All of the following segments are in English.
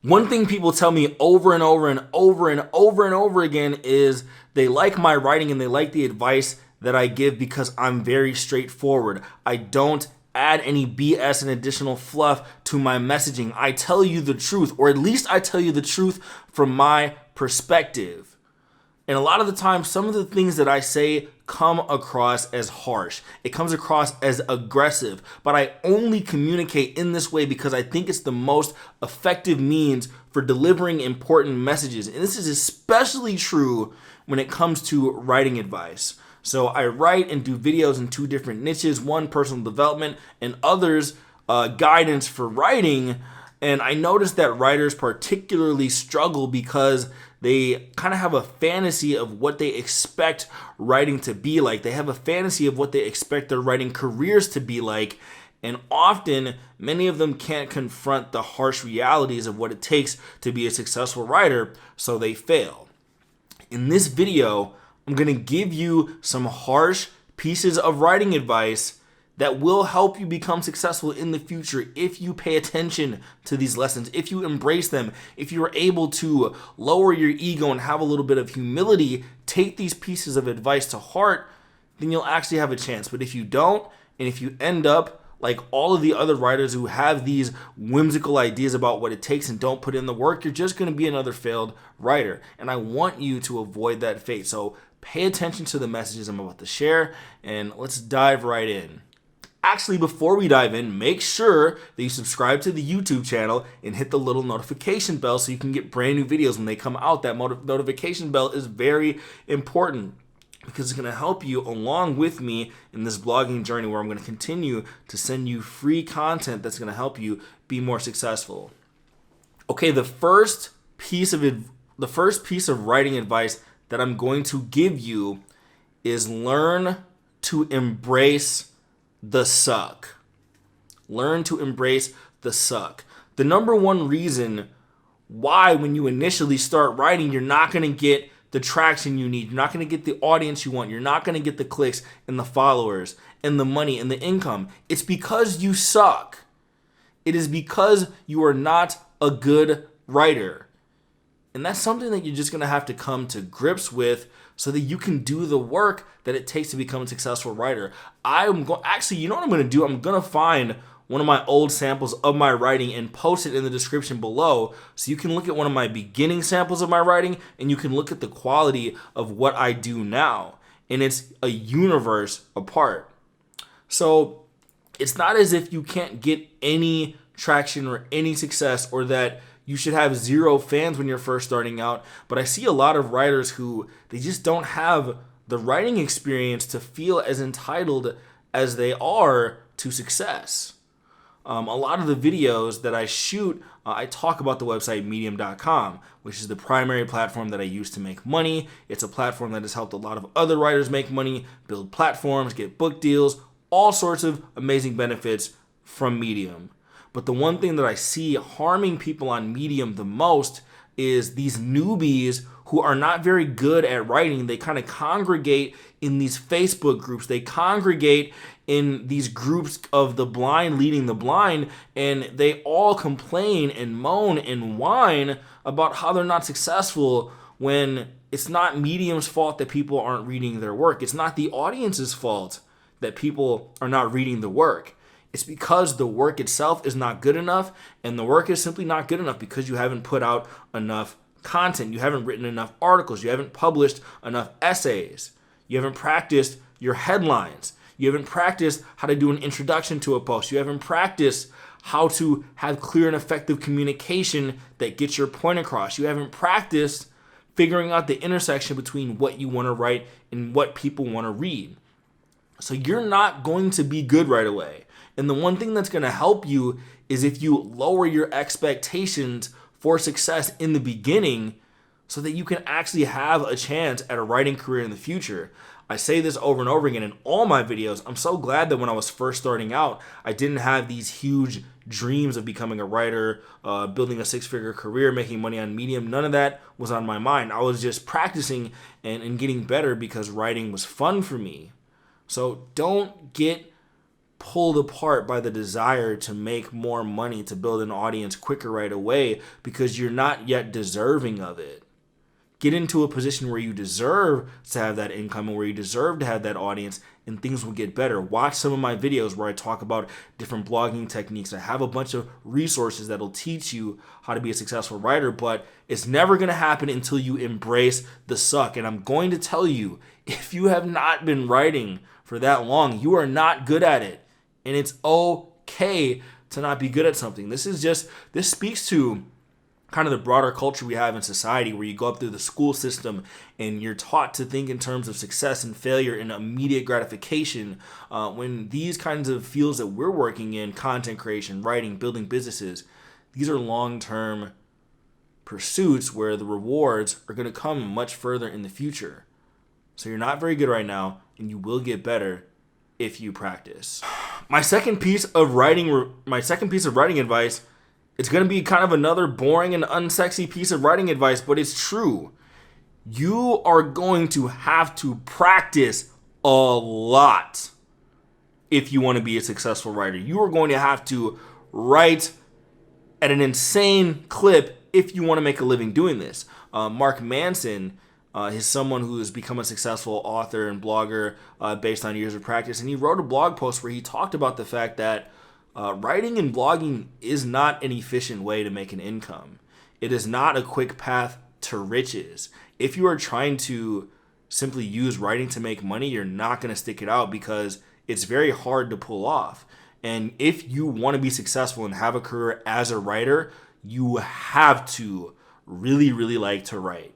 One thing people tell me over and over and over and over and over again is they like my writing and they like the advice that I give because I'm very straightforward. I don't add any BS and additional fluff to my messaging. I tell you the truth, or at least I tell you the truth from my perspective. And a lot of the time, some of the things that I say come across as harsh. It comes across as aggressive, but I only communicate in this way because I think it's the most effective means for delivering important messages. And this is especially true when it comes to writing advice. So I write and do videos in two different niches, one personal development and others guidance for writing. And I noticed that writers particularly struggle because they kind of have a fantasy of what they expect writing to be like. They have a fantasy of what they expect their writing careers to be like. And often, many of them can't confront the harsh realities of what it takes to be a successful writer, so they fail. In this video, I'm going to give you some harsh pieces of writing advice that will help you become successful in the future if you pay attention to these lessons, if you embrace them, if you are able to lower your ego and have a little bit of humility, take these pieces of advice to heart, then you'll actually have a chance. But if you don't, and if you end up like all of the other writers who have these whimsical ideas about what it takes and don't put in the work, you're just going to be another failed writer. And I want you to avoid that fate. So pay attention to the messages I'm about to share, and let's dive right in. Actually, before we dive in, make sure that you subscribe to the YouTube channel and hit the little notification bell so you can get brand new videos when they come out. That notification bell is very important because it's going to help you along with me in this blogging journey where I'm going to continue to send you free content that's going to help you be more successful. Okay, the first piece of writing advice that I'm going to give you is learn to embrace the suck. Learn to embrace the suck. The number one reason why when you initially start writing, you're not going to get the traction you need. You're not going to get the audience you want. You're not going to get the clicks and the followers and the money and the income. It's because you suck. It is because you are not a good writer. And that's something that you're just going to have to come to grips with so that you can do the work that it takes to become a successful writer. Actually, you know what I'm going to do? I'm going to find one of my old samples of my writing and post it in the description below so you can look at one of my beginning samples of my writing and you can look at the quality of what I do now. And it's a universe apart. So it's not as if you can't get any traction or any success or that you should have zero fans when you're first starting out. But I see a lot of writers who they just don't have the writing experience to feel as entitled as they are to success. A lot of the videos that I shoot, I talk about the website medium.com, which is the primary platform that I use to make money. It's a platform that has helped a lot of other writers make money, build platforms, get book deals, all sorts of amazing benefits from Medium. But the one thing that I see harming people on Medium the most is these newbies who are not very good at writing. They kind of congregate in these Facebook groups. They congregate in these groups of the blind leading the blind, and they all complain and moan and whine about how they're not successful when it's not Medium's fault that people aren't reading their work. It's not the audience's fault that people are not reading the work. It's because the work itself is not good enough, and the work is simply not good enough because you haven't put out enough content. You haven't written enough articles. You haven't published enough essays. You haven't practiced your headlines. You haven't practiced how to do an introduction to a post. You haven't practiced how to have clear and effective communication that gets your point across. You haven't practiced figuring out the intersection between what you want to write and what people want to read. So you're not going to be good right away. And the one thing that's going to help you is if you lower your expectations for success in the beginning so that you can actually have a chance at a writing career in the future. I say this over and over again in all my videos. I'm so glad that when I was first starting out, I didn't have these huge dreams of becoming a writer, building a six-figure career, making money on Medium. None of that was on my mind. I was just practicing and getting better because writing was fun for me. So don't get pulled apart by the desire to make more money, to build an audience quicker right away, because you're not yet deserving of it. Get into a position where you deserve to have that income and where you deserve to have that audience, and things will get better. Watch some of my videos where I talk about different blogging techniques. I have a bunch of resources that'll teach you how to be a successful writer, but it's never going to happen until you embrace the suck. And I'm going to tell you, if you have not been writing for that long, you are not good at it. And it's okay to not be good at something. This speaks to kind of the broader culture we have in society, where you go up through the school system and you're taught to think in terms of success and failure and immediate gratification, when these kinds of fields that we're working in, content creation, writing, building businesses, these are long-term pursuits where the rewards are going to come much further in the future. So you're not very good right now, and you will get better if you practice. My second piece of writing advice, it's going to be kind of another boring and unsexy piece of writing advice, but it's true. You are going to have to practice a lot if you want to be a successful writer. You are going to have to write at an insane clip if you want to make a living doing this. Mark Manson is someone who has become a successful author and blogger based on years of practice, and he wrote a blog post where he talked about the fact that writing and blogging is not an efficient way to make an income. It is not a quick path to riches. If you are trying to simply use writing to make money, you're not going to stick it out because it's very hard to pull off. And if you want to be successful and have a career as a writer, you have to really, really like to write.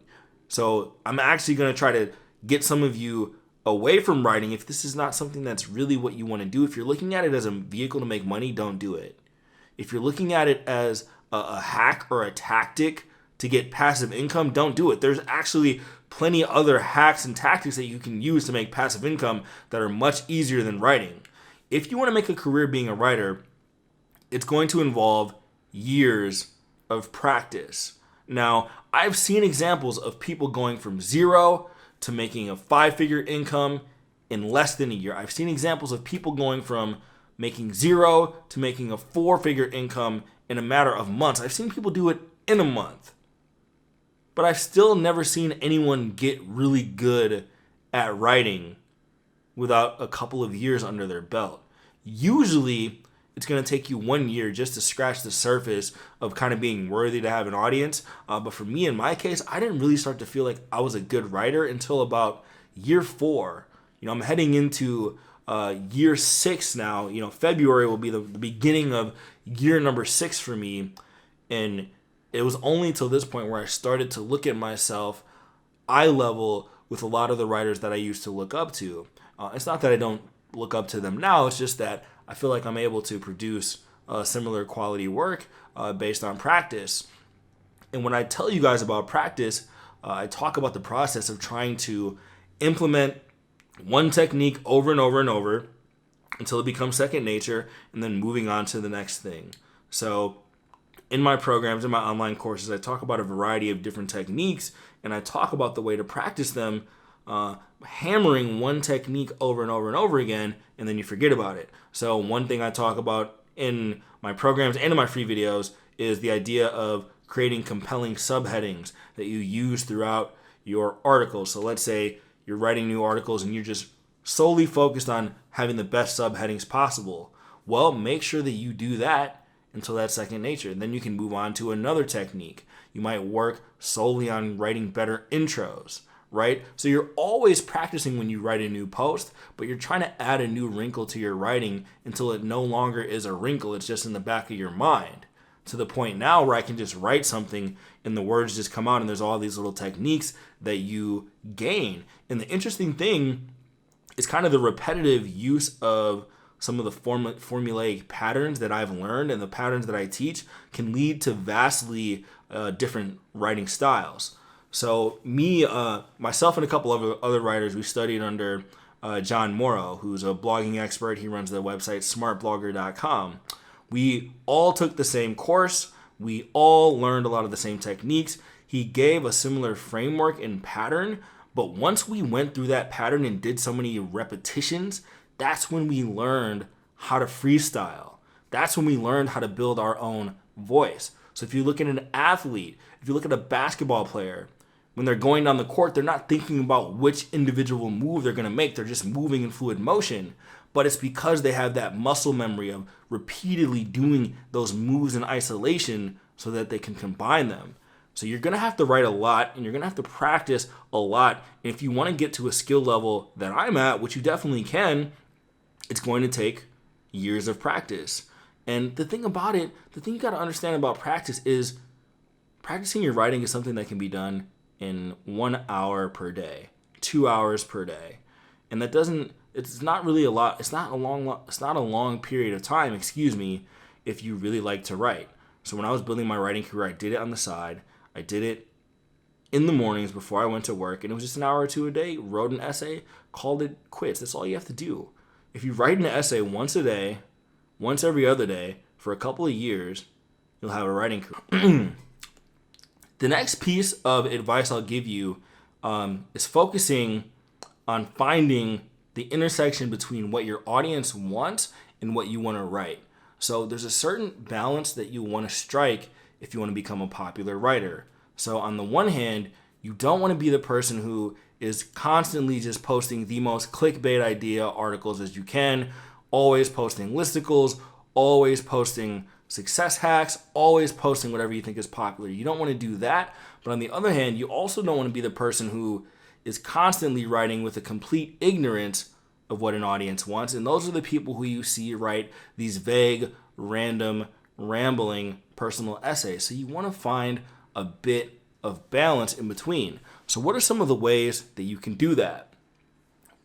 So I'm actually going to try to get some of you away from writing if this is not something that's really what you want to do. If you're looking at it as a vehicle to make money, don't do it. If you're looking at it as a hack or a tactic to get passive income, don't do it. There's actually plenty of other hacks and tactics that you can use to make passive income that are much easier than writing. If you want to make a career being a writer, it's going to involve years of practice. Now, I've seen examples of people going from zero to making a 5-figure income in less than a year. I've seen examples of people going from making zero to making a 4-figure income in a matter of months. I've seen people do it in a month. But I've still never seen anyone get really good at writing without a couple of years under their belt. Usually, it's going to take you 1 year just to scratch the surface of kind of being worthy to have an audience. But for me, in my case, I didn't really start to feel like I was a good writer until about year 4. I'm heading into year 6 now. February will be the beginning of year number 6 for me. And it was only till this point where I started to look at myself eye level with a lot of the writers that I used to look up to. It's not that I don't look up to them now. It's just that I feel like I'm able to produce similar quality work based on practice. And when I tell you guys about practice, I talk about the process of trying to implement one technique over and over and over until it becomes second nature, and then moving on to the next thing. So in my programs, in my online courses, I talk about a variety of different techniques, and I talk about the way to practice them, hammering one technique over and over and over again, and then you forget about it. So one thing I talk about in my programs and in my free videos is the idea of creating compelling subheadings that you use throughout your articles. So let's say you're writing new articles and you're just solely focused on having the best subheadings possible. Well, make sure that you do that until that's second nature. Then you can move on to another technique. You might work solely on writing better intros, right? So you're always practicing when you write a new post, but you're trying to add a new wrinkle to your writing until it no longer is a wrinkle. It's just in the back of your mind, to the point now where I can just write something and the words just come out, and there's all these little techniques that you gain. And the interesting thing is kind of the repetitive use of some of the formulaic patterns that I've learned and the patterns that I teach can lead to vastly different writing styles. So myself and a couple of other writers, we studied under John Morrow, who's a blogging expert. He runs the website smartblogger.com. We all took the same course. We all learned a lot of the same techniques. He gave a similar framework and pattern, but once we went through that pattern and did so many repetitions, that's when we learned how to freestyle. That's when we learned how to build our own voice. So if you look at an athlete, if you look at a basketball player, when they're going down the court, they're not thinking about which individual move they're going to make. They're just moving in fluid motion. But it's because they have that muscle memory of repeatedly doing those moves in isolation so that they can combine them. So you're going to have to write a lot, and you're going to have to practice a lot. And if you want to get to a skill level that I'm at, which you definitely can, it's going to take years of practice. And the thing about it, the thing you got to understand about practice is practicing your writing is something that can be done in 1 hour per day, 2 hours per day. And it's not really a lot. It's not a long period of time, if you really like to write. So when I was building my writing career, I did it on the side. I did it in the mornings before I went to work, and it was just an hour or two a day, wrote an essay, called it quits. That's all you have to do. If you write an essay once a day, once every other day, for a couple of years, you'll have a writing career. The next piece of advice I'll give you is focusing on finding the intersection between what your audience wants and what you want to write. So there's a certain balance that you want to strike if you want to become a popular writer. So on the one hand, you don't want to be the person who is constantly just posting the most clickbait idea articles as you can, always posting listicles, always posting success hacks, always posting whatever you think is popular. You don't want to do that. But on the other hand, you also don't want to be the person who is constantly writing with a complete ignorance of what an audience wants. And those are the people who you see write these vague, random, rambling personal essays. So you want to find a bit of balance in between. So what are some of the ways that you can do that?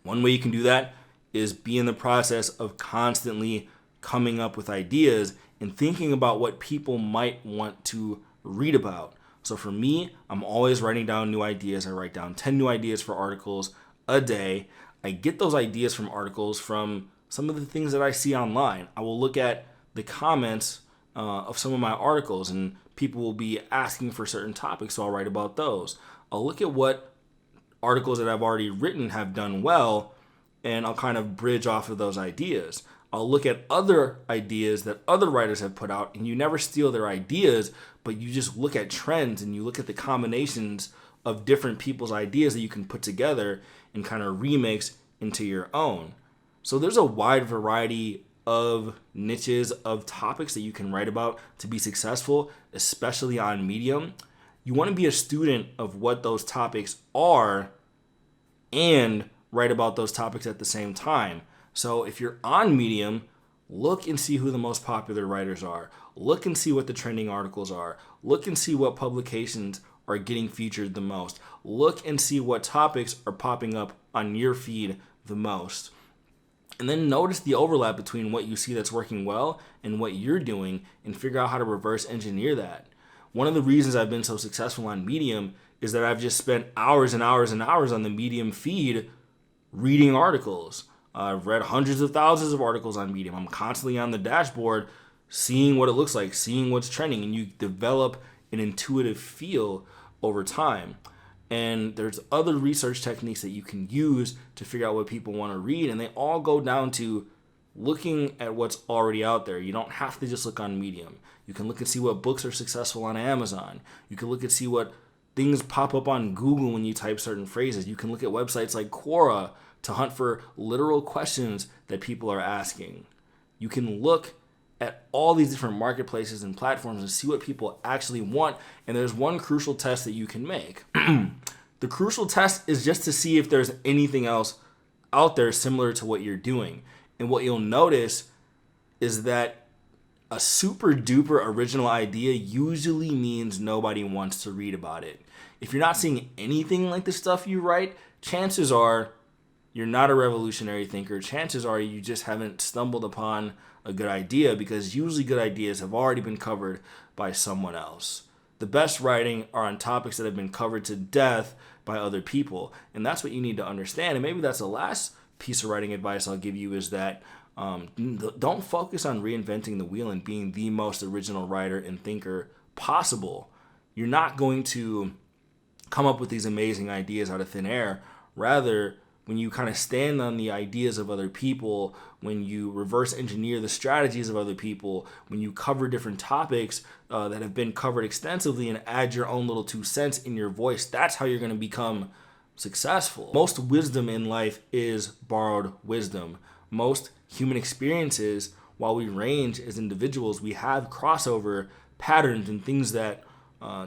One way you can do that is be in the process of constantly coming up with ideas and thinking about what people might want to read about. So for me, I'm always writing down new ideas. I write down 10 new ideas for articles a day. I get those ideas from articles from some of the things that I see online. I will look at the comments of some of my articles, and people will be asking for certain topics, so I'll write about those. I'll look at what articles that I've already written have done well, and I'll kind of bridge off of those ideas. I'll look at other ideas that other writers have put out, and you never steal their ideas, but you just look at trends and you look at the combinations of different people's ideas that you can put together and kind of remix into your own. So there's a wide variety of niches, of topics that you can write about to be successful, especially on Medium. You want to be a student of what those topics are and write about those topics at the same time. So if you're on Medium, look and see who the most popular writers are. Look and see what the trending articles are. Look and see what publications are getting featured the most. Look and see what topics are popping up on your feed the most. And then notice the overlap between what you see that's working well and what you're doing, and figure out how to reverse engineer that. One of the reasons I've been so successful on Medium is that I've just spent hours and hours and hours on the Medium feed reading articles. I've read hundreds of thousands of articles on Medium. I'm constantly on the dashboard seeing what it looks like, seeing what's trending, and you develop an intuitive feel over time. And there's other research techniques that you can use to figure out what people want to read, and they all go down to looking at what's already out there. You don't have to just look on Medium. You can look and see what books are successful on Amazon. You can look and see what things pop up on Google when you type certain phrases. You can look at websites like Quora to hunt for literal questions that people are asking. You can look at all these different marketplaces and platforms and see what people actually want. And there's one crucial test that you can make. The crucial test is just to see if there's anything else out there similar to what you're doing. And what you'll notice is that a super duper original idea usually means nobody wants to read about it. If you're not seeing anything like the stuff you write, chances are you're not a revolutionary thinker. Chances are you just haven't stumbled upon a good idea, because usually good ideas have already been covered by someone else. The best writing are on topics that have been covered to death by other people. And that's what you need to understand. And maybe that's the last piece of writing advice I'll give you, is that don't focus on reinventing the wheel and being the most original writer and thinker possible. You're not going to come up with these amazing ideas out of thin air. Rather, when you kind of stand on the ideas of other people, when you reverse engineer the strategies of other people, when you cover different topics that have been covered extensively and add your own little 2 cents in your voice, that's how you're going to become successful. Most wisdom in life is borrowed wisdom. Most human experiences, while we range as individuals, we have crossover patterns and things that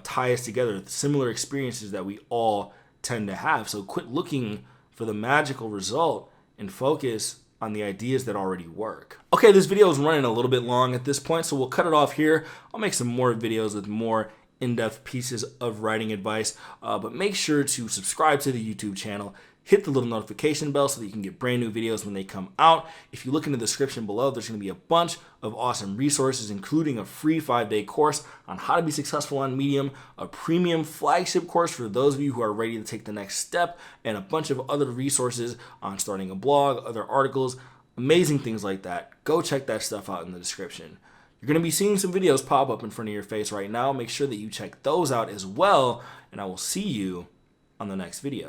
tie us together, similar experiences that we all tend to have. So quit looking for the magical result and focus on the ideas that already work. Okay, this video is running a little bit long at this point, so we'll cut it off here. I'll make some more videos with more in-depth pieces of writing advice, but make sure to subscribe to the YouTube channel. Hit the little notification bell so that you can get brand new videos when they come out. If you look in the description below, there's going to be a bunch of awesome resources, including a free 5-day course on how to be successful on Medium, a premium flagship course for those of you who are ready to take the next step, and a bunch of other resources on starting a blog, other articles, amazing things like that. Go check that stuff out in the description. You're going to be seeing some videos pop up in front of your face right now. Make sure that you check those out as well, and I will see you on the next video.